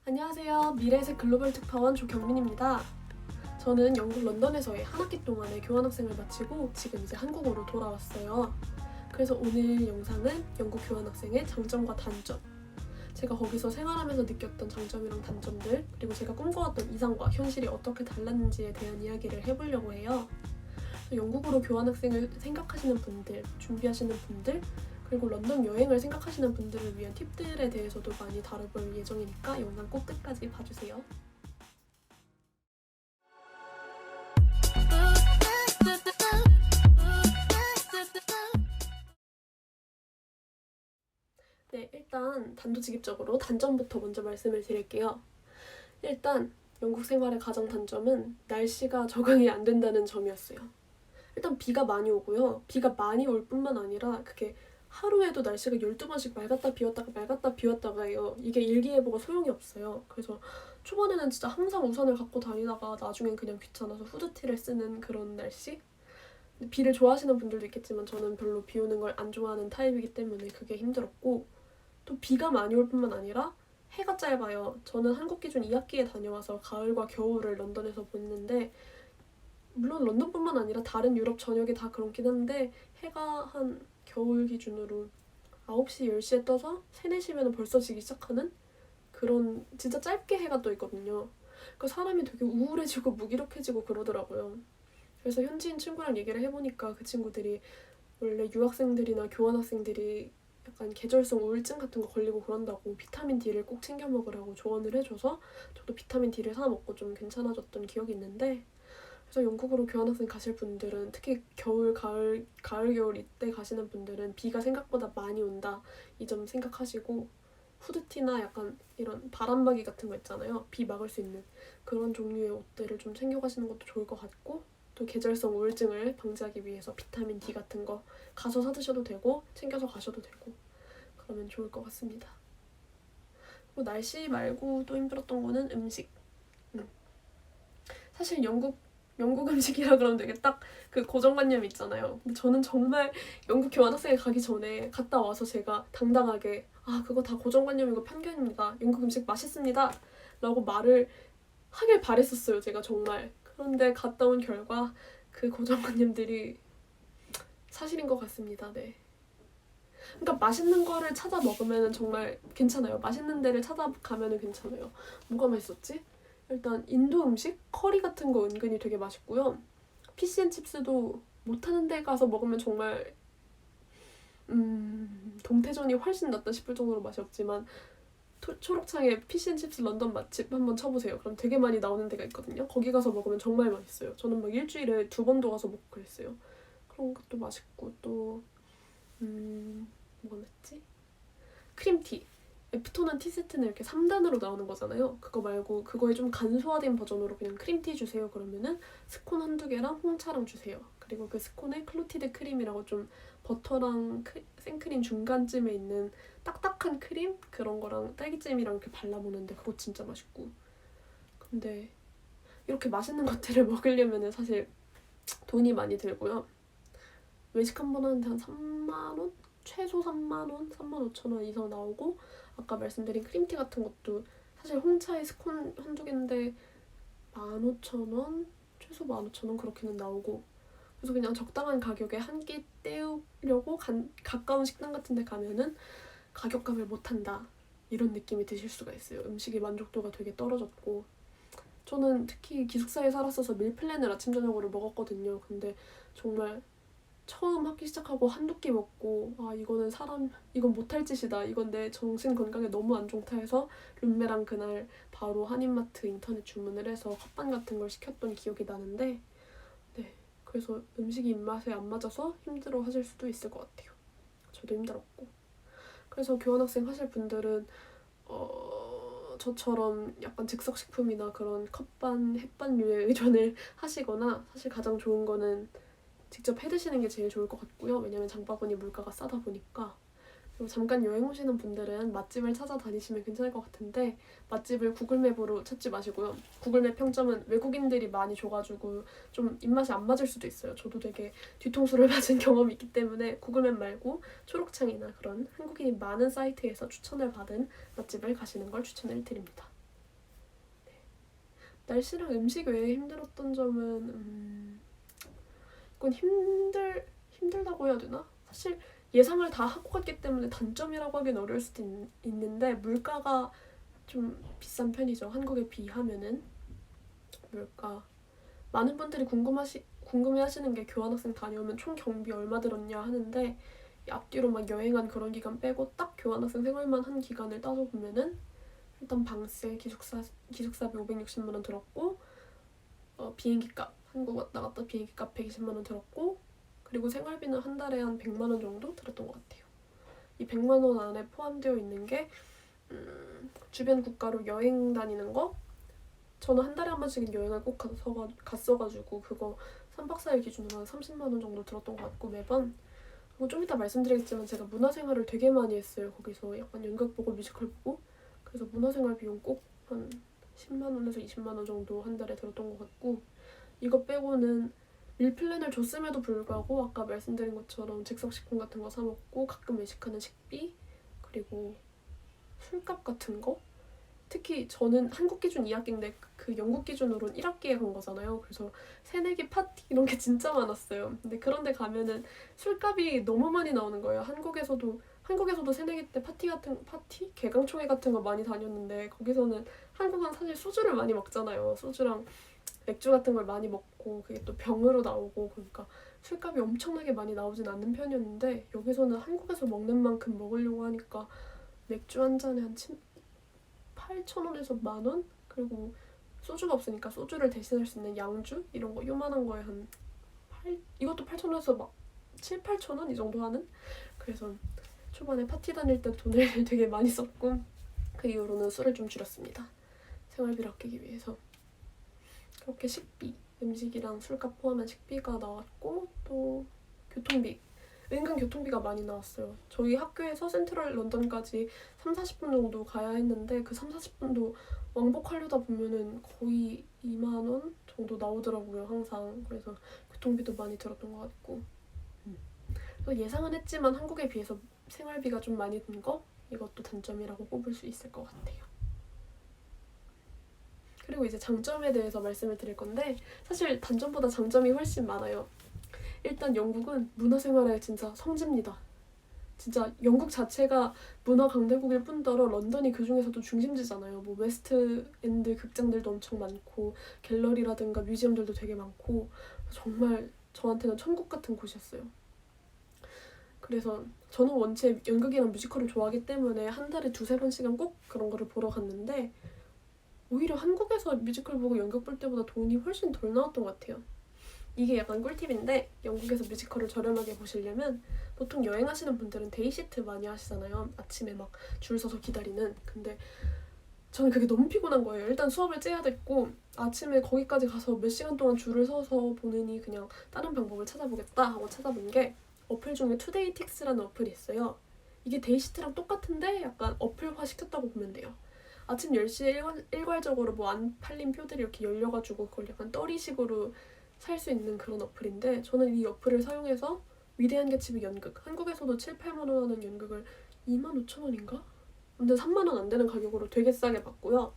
안녕하세요. 미래에셋 글로벌 특파원 조경민입니다. 저는 영국 런던에서의 한 학기 동안의 교환학생을 마치고 지금 이제 한국으로 돌아왔어요. 그래서 오늘 영상은 영국 교환학생의 장점과 단점, 제가 거기서 생활하면서 느꼈던 장점이랑 단점들, 그리고 제가 꿈꿔왔던 이상과 현실이 어떻게 달랐는지에 대한 이야기를 해보려고 해요. 영국으로 교환학생을 생각하시는 분들, 준비하시는 분들, 그리고 런던 여행을 생각하시는 분들을 위한 팁들에 대해서도 많이 다뤄볼 예정이니까 영상 꼭 끝까지 봐주세요. 네, 일단 단도직입적으로 단점부터 먼저 말씀을 드릴게요. 일단 영국 생활의 가장 단점은 날씨가 적응이 안 된다는 점이었어요. 일단 비가 많이 오고요. 비가 많이 올 뿐만 아니라 그게 하루에도 날씨가 12번씩 맑았다 비웠다가 맑았다 비웠다가요. 이게 일기예보가 소용이 없어요. 그래서 초반에는 진짜 항상 우산을 갖고 다니다가 나중엔 그냥 귀찮아서 후드티를 쓰는 그런 날씨? 비를 좋아하시는 분들도 있겠지만 저는 별로 비 오는 걸 안 좋아하는 타입이기 때문에 그게 힘들었고, 또 비가 많이 올 뿐만 아니라 해가 짧아요. 저는 한국 기준 2학기에 다녀와서 가을과 겨울을 런던에서 보냈는데, 물론 런던뿐만 아니라 다른 유럽 전역이 다 그렇긴 한데 해가 한 겨울 기준으로 9시, 10시에 떠서 3, 4시면 벌써 지기 시작하는 그런 진짜 짧게 해가 떠 있거든요. 그 사람이 되게 우울해지고 무기력해지고 그러더라고요. 그래서 현지인 친구랑 얘기를 해보니까 그 친구들이 원래 유학생들이나 교환학생들이 약간 계절성 우울증 같은 거 걸리고 그런다고 비타민 D를 꼭 챙겨 먹으라고 조언을 해줘서 저도 비타민 D를 사 먹고 좀 괜찮아졌던 기억이 있는데, 그래서 영국으로 교환학생 가실 분들은 특히 겨울, 가을, 겨울 이때 가시는 분들은 비가 생각보다 많이 온다, 이 점 생각하시고 후드티나 약간 이런 바람막이 같은 거 있잖아요. 비 막을 수 있는 그런 종류의 옷들을 좀 챙겨가시는 것도 좋을 것 같고, 또 계절성 우울증을 방지하기 위해서 비타민 D 같은 거 가서 사드셔도 되고 챙겨서 가셔도 되고 그러면 좋을 것 같습니다. 그리고 날씨 말고 또 힘들었던 거는 음식. 사실 영국 음식이라 그러면 되게 딱 그 고정관념 있잖아요. 근데 저는 정말 영국 교환학생에 가기 전에 갔다 와서 제가 당당하게 그거 다 고정관념이고 편견입니다. 영국 음식 맛있습니다. 라고 말을 하길 바랬었어요. 제가 정말. 그런데 갔다 온 결과 그 고정관념들이 사실인 것 같습니다. 네. 그러니까 맛있는 거를 찾아 먹으면 정말 괜찮아요. 맛있는 데를 찾아가면 괜찮아요. 뭐가 맛있었지? 일단 인도 음식? 커리 같은 거 은근히 되게 맛있고요. 피시앤칩스도 못하는 데 가서 먹으면 정말 동태전이 훨씬 낫다 싶을 정도로 맛이 없지만 초록창에 피시앤칩스 런던 맛집 한번 쳐보세요. 그럼 되게 많이 나오는 데가 있거든요. 거기 가서 먹으면 정말 맛있어요. 저는 막 일주일에 2번도 가서 먹고 그랬어요. 그런 것도 맛있고, 또 뭐가 낫지? 크림티. 애프터는 티세트는 이렇게 3단으로 나오는 거잖아요. 그거 말고 그거에 좀 간소화된 버전으로 그냥 크림티 주세요. 그러면은 스콘 한두 개랑 홍차랑 주세요. 그리고 그 스콘에 클로티드 크림이라고 좀 버터랑 생크림 중간쯤에 있는 딱딱한 크림? 그런 거랑 딸기잼이랑 이렇게 발라먹는데 그거 진짜 맛있고. 근데 이렇게 맛있는 것들을 먹으려면은 사실 돈이 많이 들고요. 외식 한 번 하는데 한 3만원? 최소 3만원? 35,000원 이상 나오고, 아까 말씀드린 크림티 같은 것도 사실 홍차에 스콘 한두 개인데 15,000원? 최소 15,000원 그렇게는 나오고, 그래서 그냥 적당한 가격에 한 끼 때우려고 가까운 식당 같은 데 가면은 가격감을 못한다, 이런 느낌이 드실 수가 있어요. 음식의 만족도가 되게 떨어졌고, 저는 특히 기숙사에 살았어서 밀플랜을 아침 저녁으로 먹었거든요. 근데 정말 처음 학기 시작하고 한두 끼 먹고 이건 못할 짓이다, 이건 내 정신 건강에 너무 안 좋다 해서 룸메랑 그날 바로 한인마트 인터넷 주문을 해서 컵반 같은 걸 시켰던 기억이 나는데, 네, 그래서 음식이 입맛에 안 맞아서 힘들어 하실 수도 있을 것 같아요. 저도 힘들었고. 그래서 교환학생 하실 분들은 저처럼 약간 즉석식품이나 그런 컵반, 햇반류에 의존을 하시거나, 사실 가장 좋은 거는 직접 해드시는 게 제일 좋을 것 같고요. 왜냐면 장바구니 물가가 싸다 보니까. 그리고 잠깐 여행 오시는 분들은 맛집을 찾아다니시면 괜찮을 것 같은데, 맛집을 구글맵으로 찾지 마시고요. 구글맵 평점은 외국인들이 많이 줘가지고 좀 입맛이 안 맞을 수도 있어요. 저도 되게 뒤통수를 맞은 경험이 있기 때문에 구글맵 말고 초록창이나 그런 한국인이 많은 사이트에서 추천을 받은 맛집을 가시는 걸 추천을 드립니다. 날씨랑 음식 외에 힘들었던 점은 이건 힘들다고 해야 되나? 사실 예상을 다 하고 갔기 때문에 단점이라고 하긴 어려울 수도 있는데 물가가 좀 비싼 편이죠. 한국에 비하면은. 물가. 많은 분들이 궁금해하시는 게 교환학생 다녀오면 총 경비 얼마 들었냐 하는데 앞뒤로 막 여행한 그런 기간 빼고 딱 교환학생 생활만 한 기간을 따져보면은 일단 방세, 기숙사비 560만 원 들었고 비행기값, 한국 왔다 갔다 비행기값 120만 원 들었고 그리고 생활비는 한 달에 한 100만 원 정도 들었던 것 같아요. 이 100만 원 안에 포함되어 있는 게 주변 국가로 여행 다니는 거. 저는 한 달에 한 번씩은 여행을 꼭 갔어가지고 그거 3박 4일 기준으로 한 30만 원 정도 들었던 것 같고 매번. 그리고 좀 이따 말씀드리겠지만 제가 문화생활을 되게 많이 했어요. 거기서 약간 연극 보고 뮤지컬 보고. 그래서 문화생활 비용 꼭 한 10만 원에서 20만 원 정도 한 달에 들었던 것 같고 이거 빼고는 밀플랜을 줬음에도 불구하고 아까 말씀드린 것처럼 즉석식품 같은 거 사 먹고 가끔 외식하는 식비 그리고 술값 같은 거. 특히 저는 한국 기준 2학기인데 그 영국 기준으로는 1학기에 간 거잖아요. 그래서 새내기 파티 이런 게 진짜 많았어요. 근데 그런 데 가면은 술값이 너무 많이 나오는 거예요. 한국에서도 새내기 때 파티? 개강총회 같은 거 많이 다녔는데 거기서는 한국은 사실 소주를 많이 먹잖아요. 소주랑 맥주 같은 걸 많이 먹고 그게 또 병으로 나오고 그러니까 술값이 엄청나게 많이 나오진 않는 편이었는데 여기서는 한국에서 먹는 만큼 먹으려고 하니까 맥주 한 잔에 한 8,000원에서 10,000원? 그리고 소주가 없으니까 소주를 대신할 수 있는 양주? 이런 거 요만한 거에 이것도 8,000원에서 막 7, 8,000원 이 정도 하는? 그래서 초반에 파티 다닐 때 돈을 되게 많이 썼고 그 이후로는 술을 좀 줄였습니다. 생활비를 아끼기 위해서. 그렇게 식비, 음식이랑 술값 포함한 식비가 나왔고 또 교통비. 은근 교통비가 많이 나왔어요. 저희 학교에서 센트럴 런던까지 3-40분 정도 가야 했는데 그 3-40분도 왕복하려다 보면은 거의 2만 원 정도 나오더라고요. 항상. 그래서 교통비도 많이 들었던 것 같고 예상은 했지만 한국에 비해서 생활비가 좀 많이 든 거? 이것도 단점이라고 꼽을 수 있을 것 같아요. 그리고 이제 장점에 대해서 말씀을 드릴 건데 사실 단점보다 장점이 훨씬 많아요. 일단 영국은 문화생활의 진짜 성지입니다. 진짜 영국 자체가 문화 강대국일 뿐더러 런던이 그 중에서도 중심지잖아요. 뭐 웨스트엔드 극장들도 엄청 많고 갤러리라든가 뮤지엄들도 되게 많고 정말 저한테는 천국 같은 곳이었어요. 그래서 저는 원체 연극이랑 뮤지컬을 좋아하기 때문에 한 달에 2-3번씩은 꼭 그런 거를 보러 갔는데 오히려 한국에서 뮤지컬 보고 연극 볼 때보다 돈이 훨씬 덜 나왔던 것 같아요. 이게 약간 꿀팁인데 영국에서 뮤지컬을 저렴하게 보시려면 보통 여행하시는 분들은 데이시트 많이 하시잖아요. 아침에 막 줄 서서 기다리는. 근데 저는 그게 너무 피곤한 거예요. 일단 수업을 째야 됐고 아침에 거기까지 가서 몇 시간 동안 줄을 서서 보느니 그냥 다른 방법을 찾아보겠다 하고 찾아본 게 어플 중에 투데이틱스라는 어플이 있어요. 이게 데이시트랑 똑같은데 약간 어플화 시켰다고 보면 돼요. 아침 10시에 일괄적으로 뭐 안 팔린 표들이 이렇게 열려가지고 그걸 약간 떨이식으로 살 수 있는 그런 어플인데 저는 이 어플을 사용해서 위대한 개츠비 연극, 한국에서도 7-8만 원 하는 연극을 25,000원인가? 근데 3만 원 안 되는 가격으로 되게 싸게 봤고요.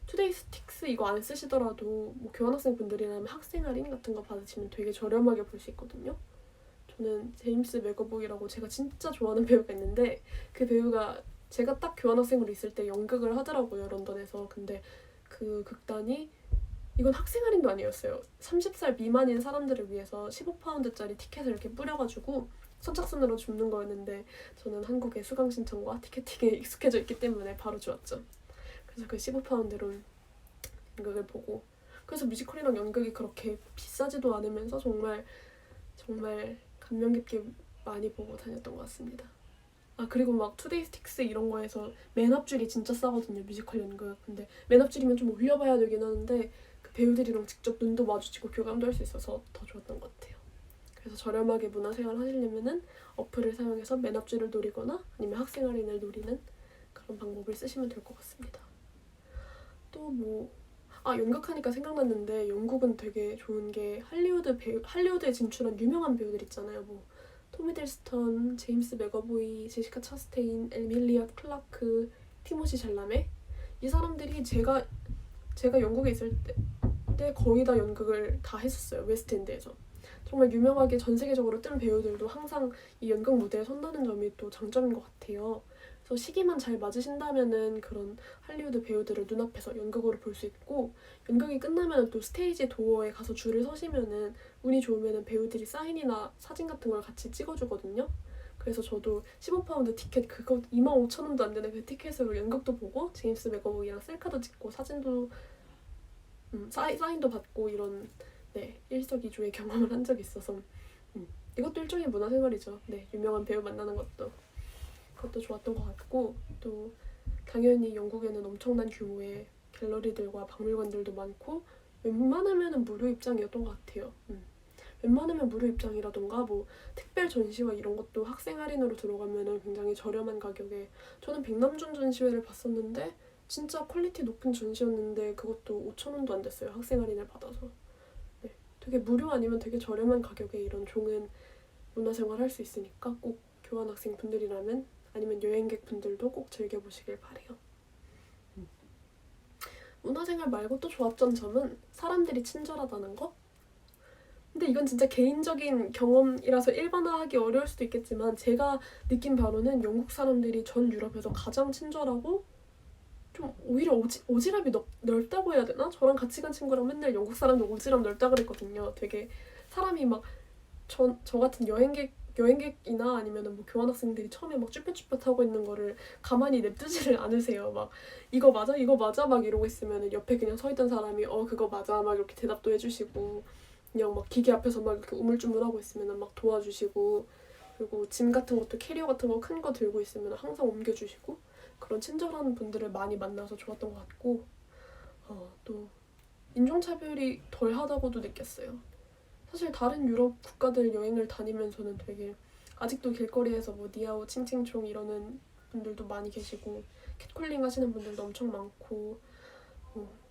투데이 스틱스 이거 안 쓰시더라도 뭐 교환학생 분들이라면 학생 할인 같은 거 받으시면 되게 저렴하게 볼 수 있거든요. 저는 제임스 맥어보이라고 제가 진짜 좋아하는 배우가 있는데 그 배우가 제가 딱 교환학생으로 있을 때 연극을 하더라고요, 런던에서. 근데 그 극단이 이건 학생 할인도 아니었어요. 30살 미만인 사람들을 위해서 15파운드짜리 티켓을 이렇게 뿌려가지고 선착순으로 줍는 거였는데 저는 한국의 수강 신청과 티켓팅에 익숙해져 있기 때문에 바로 주었죠. 그래서 그 15파운드로 연극을 보고 그래서 뮤지컬이랑 연극이 그렇게 비싸지도 않으면서 정말 감명 깊게 많이 보고 다녔던 것 같습니다. 아 그리고 막 투데이 스틱스 이런 거에서 맨 앞줄이 진짜 싸거든요. 뮤지컬 연극. 근데 맨 앞줄이면 좀 올려봐야 되긴 하는데 그 배우들이랑 직접 눈도 마주치고 교감도 할 수 있어서 더 좋았던 것 같아요. 그래서 저렴하게 문화생활 하시려면은 어플을 사용해서 맨 앞줄을 노리거나 아니면 학생 할인을 노리는 그런 방법을 쓰시면 될 것 같습니다. 또 뭐 연극하니까 생각났는데 영국은 되게 좋은 게 할리우드에 진출한 유명한 배우들 있잖아요. 뭐 토미 델스턴, 제임스 맥어보이, 제시카 차스테인, 에밀리아 클라크, 티모시 샬라메 이 사람들이 제가 제가 영국에 있을 때 거의 다 연극을 다 했었어요. 웨스트엔드에서. 정말 유명하게 전 세계적으로 뜬 배우들도 항상 이 연극 무대에 선다는 점이 또 장점인 것 같아요. 그래서 시기만 잘 맞으신다면은 그런 할리우드 배우들을 눈앞에서 연극으로 볼 수 있고, 연극이 끝나면 또 스테이지 도어에 가서 줄을 서시면은 운이 좋으면은 배우들이 사인이나 사진 같은 걸 같이 찍어주거든요. 그래서 저도 15파운드 티켓 그거 25,000원도 안 되는 그 티켓으로 연극도 보고 제임스 맥어보이랑 셀카도 찍고 사진도 사인도 받고 이런 일석이조의 경험을 한 적이 있어서 이것도 일종의 문화생활이죠. 네, 유명한 배우 만나는 그것도 좋았던 것 같고, 또 당연히 영국에는 엄청난 규모의 갤러리들과 박물관들도 많고 웬만하면 무료 입장이었던 것 같아요. 웬만하면 무료 입장이라던가 뭐 특별 전시와 이런 것도 학생 할인으로 들어가면은 굉장히 저렴한 가격에, 저는 백남준 전시회를 봤었는데 진짜 퀄리티 높은 전시였는데 그것도 5,000원도 안 됐어요. 학생 할인을 받아서. 네, 되게 무료 아니면 되게 저렴한 가격에 이런 좋은 문화생활 할 수 있으니까 꼭 교환학생 분들이라면 아니면 여행객 분들도 꼭 즐겨보시길 바래요. 문화생활 말고 또 좋았던 점은 사람들이 친절하다는 거? 근데 이건 진짜 개인적인 경험이라서 일반화하기 어려울 수도 있겠지만 제가 느낀 바로는 영국 사람들이 전 유럽에서 가장 친절하고 좀 오히려 오지랖이 넓다고 해야 되나? 저랑 같이 간 친구랑 맨날 영국 사람들 오지랖 넓다 그랬거든요. 되게 사람이 막 저 같은 여행객이나 아니면은 뭐 교환학생들이 처음에 막 쭈뼛쭈뼛 하고 있는 거를 가만히 냅두지를 않으세요. 막 이거 맞아 막 이러고 있으면은 옆에 그냥 서 있던 사람이 그거 맞아 막 이렇게 대답도 해주시고, 그냥 막 기계 앞에서 막 이렇게 우물쭈물하고 있으면 막 도와주시고, 그리고 짐 같은 것도 캐리어 같은 거 큰 거 들고 있으면 항상 옮겨주시고, 그런 친절한 분들을 많이 만나서 좋았던 것 같고, 또 인종차별이 덜하다고도 느꼈어요. 사실 다른 유럽 국가들 여행을 다니면서는 되게 아직도 길거리에서 뭐 니아오 칭칭총 이러는 분들도 많이 계시고 캣콜링 하시는 분들도 엄청 많고,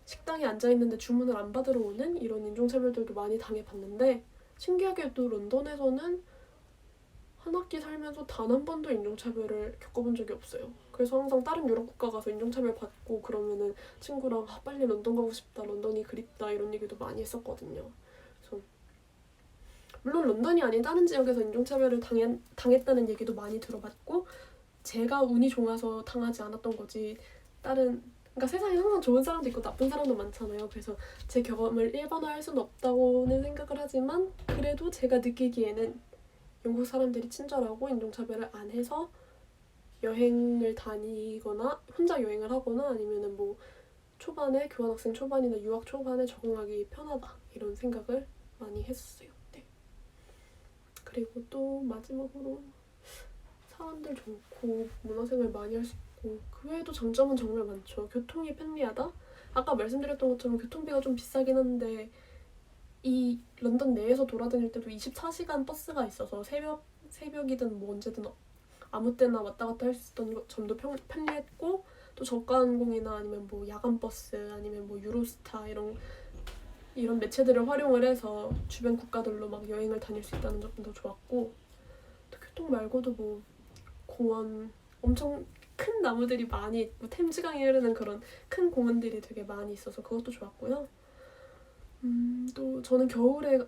식당에 앉아있는데 주문을 안 받으러 오는 이런 인종차별들도 많이 당해봤는데, 신기하게도 런던에서는 한 학기 살면서 단 한 번도 인종차별을 겪어본 적이 없어요. 그래서 항상 다른 유럽 국가 가서 인종차별 받고 그러면은 친구랑 빨리 런던 가고 싶다, 런던이 그립다 이런 얘기도 많이 했었거든요. 그래서 물론 런던이 아닌 다른 지역에서 인종차별을 당했다는 얘기도 많이 들어봤고, 제가 운이 좋아서 당하지 않았던 거지, 그러니까 세상에 항상 좋은 사람도 있고 나쁜 사람도 많잖아요. 그래서 제 경험을 일반화할 수는 없다고는 생각을 하지만, 그래도 제가 느끼기에는 영국 사람들이 친절하고 인종차별을 안 해서 여행을 다니거나 혼자 여행을 하거나 아니면은 뭐 초반에 교환학생 초반이나 유학 초반에 적응하기 편하다 이런 생각을 많이 했어요. 네. 그리고 또 마지막으로 사람들 좋고 문화생활 많이 할 수 있고, 그 외에도 장점은 정말 많죠. 교통이 편리하다? 아까 말씀드렸던 것처럼 교통비가 좀 비싸긴 한데 이 런던 내에서 돌아다닐 때도 24시간 버스가 있어서 새벽이든 뭐 언제든 아무 때나 왔다 갔다 할 수 있던 점도 편리했고, 또 저가항공이나 아니면 뭐 야간 버스 아니면 뭐 유로스타 이런 매체들을 활용을 해서 주변 국가들로 막 여행을 다닐 수 있다는 점도 좋았고, 또 교통 말고도 뭐 공원, 엄청 큰 나무들이 많이 있고 템즈강이 흐르는 그런 큰 공원들이 되게 많이 있어서 그것도 좋았고요. 또 저는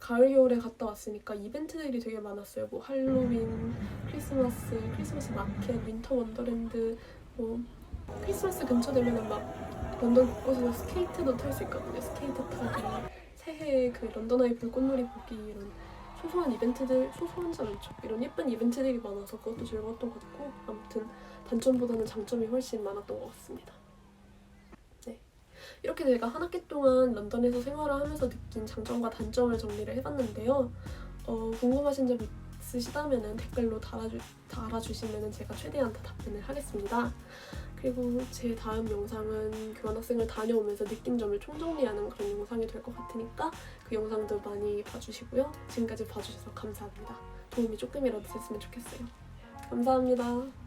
가을 겨울에 갔다 왔으니까 이벤트들이 되게 많았어요. 뭐 할로윈, 크리스마스 마켓, 윈터 원더랜드, 뭐 크리스마스 근처 되면은 막 런던 곳곳에서 스케이트도 탈 수 있거든요. 스케이트 타기, 새해 그 런던 아이 불꽃놀이 보기, 이런 소소한 이벤트들, 소소한지 않죠. 이런 예쁜 이벤트들이 많아서 그것도 즐거웠던 것 같고, 아무튼 단점보다는 장점이 훨씬 많았던 것 같습니다. 네. 이렇게 제가 한 학기 동안 런던에서 생활을 하면서 느낀 장점과 단점을 정리를 해봤는데요. 궁금하신 점 있으시다면 댓글로 달아주시면 제가 최대한 다 답변을 하겠습니다. 그리고 제 다음 영상은 교환학생을 다녀오면서 느낀 점을 총정리하는 그런 영상이 될 것 같으니까 그 영상도 많이 봐주시고요. 지금까지 봐주셔서 감사합니다. 도움이 조금이라도 됐으면 좋겠어요. 감사합니다.